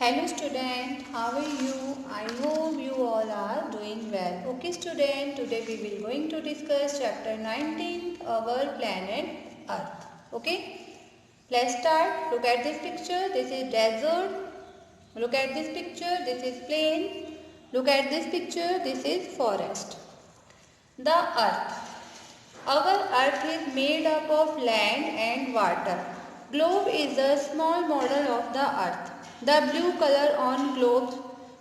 Hello student, how are you? I hope you all are doing well. Okay student, today we will going to discuss chapter 19, our planet Earth. Okay, let's start. Look at this picture. This is desert. Look at this picture. This is plain. Look at this picture. This is forest. The Earth. Our Earth is made up of land and water. Globe is a small model of the Earth. The blue color on globe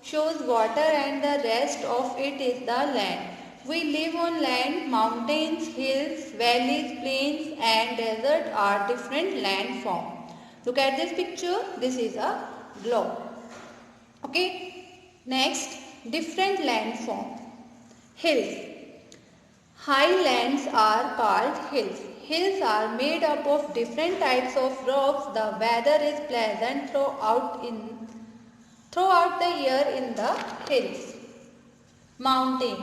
shows water and the rest of it is the land. We live on land. Mountains, hills, valleys, plains and desert are different land forms. Look at this picture. This is a globe. Okay. Next, different land form. Hills. Highlands are called hills. Hills are made up of different types of rocks. The weather is pleasant throughout the year in the hills. Mountain.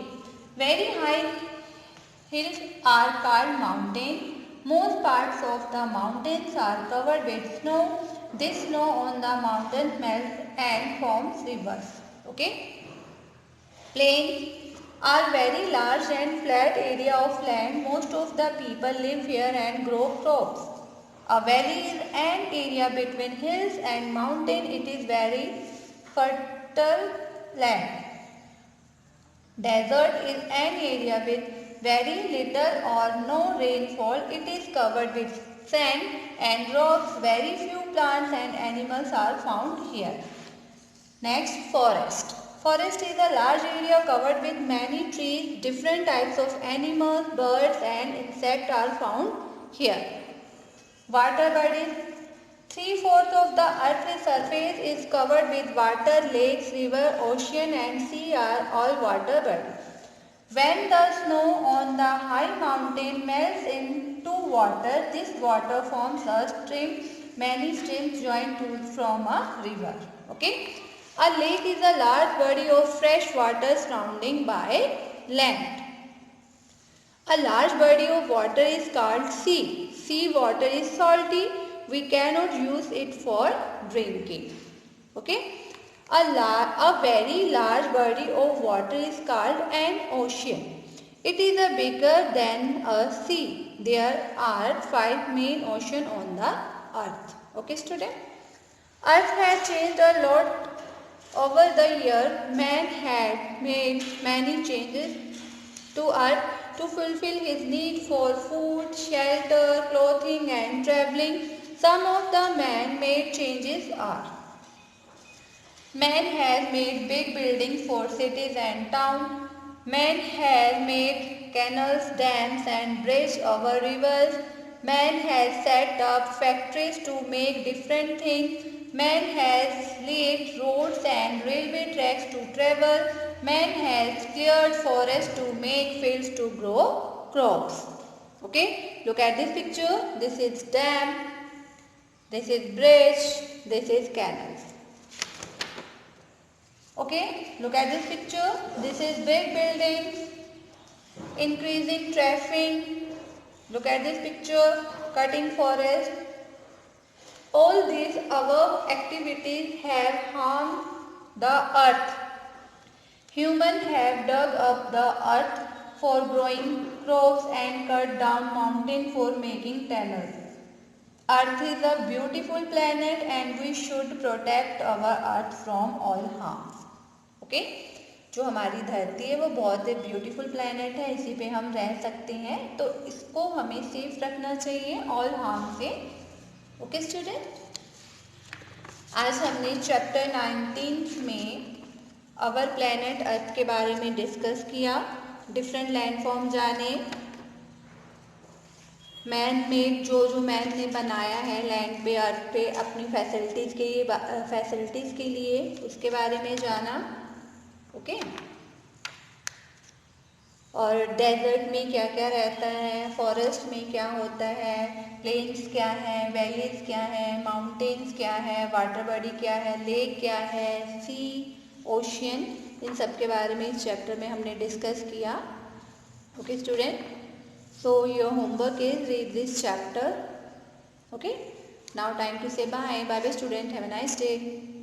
Very high hills are called mountain. Most parts of the mountains are covered with snow. This snow on the mountains melts and forms rivers. Okay. Plains are very large and flat area of land. Most of the people live here and grow crops. A valley is an area between hills and mountain. It is very fertile land. Desert is an area with very little or no rainfall. It is covered with sand and rocks. Very few plants and animals are found here. Next, forest. Forest is a large area covered with many trees. Different types of animals, birds and insects are found here. Water bodies. 3/4 of the earth's surface is covered with water. Lakes, river, ocean and sea are all water bodies. When the snow on the high mountain melts into water, this water forms a stream. Many streams join to form a river. Okay. A lake is a large body of fresh water surrounding by land. A large body of water is called sea. Sea water is salty. We cannot use it for drinking. Okay. A very large body of water is called an ocean. It is a bigger than a sea. There are 5 main oceans on the earth. Okay student. Earth has changed a lot over the year. Man had made many changes to earth to fulfill his need for food, shelter, clothing and traveling. Some of the man-made changes are: man has made big buildings for cities and towns. Man has made canals, dams and bridges over rivers. Man has set up factories to make different things. Man has laid roads and railway tracks to travel. Man has cleared forests to make fields to grow crops. Okay, look at this picture. This is dam, this is bridge, this is canals. Okay, look at this picture. This is big buildings, increasing traffic. Look at this picture, cutting forest. All these above activities have harmed the earth. Humans have dug up the earth for growing crops and cut down mountains for making tunnels. Earth is a beautiful planet and we should protect our earth from all harms. Okay? जो हमारी धरती है वो बहुत ही beautiful planet है, इसी पे हम रह सकते हैं, तो इसको हमें सेफ रखना चाहिए ऑल हार्म से. ओके स्टूडेंट, आज हमने चैप्टर 19 में अवर प्लैनेट अर्थ के बारे में डिस्कस किया. डिफरेंट लैंडफॉर्म जाने, मैन मेड जो मैन ने बनाया है लैंड पे, अर्थ पे अपनी फैसिलिटीज़ के लिए उसके बारे में जाना. ओके. और डेजर्ट में क्या क्या रहता है, फॉरेस्ट में क्या होता है, प्लेन्स क्या है, वैलीज क्या है, माउंटेन्स क्या है, वाटर बॉडी क्या है, लेक क्या है, सी, ओशियन, इन सब के बारे में इस चैप्टर में हमने डिस्कस किया. Okay student, so your homework is read this chapter. Okay, now time to say bye. Bye bye student, have a nice day.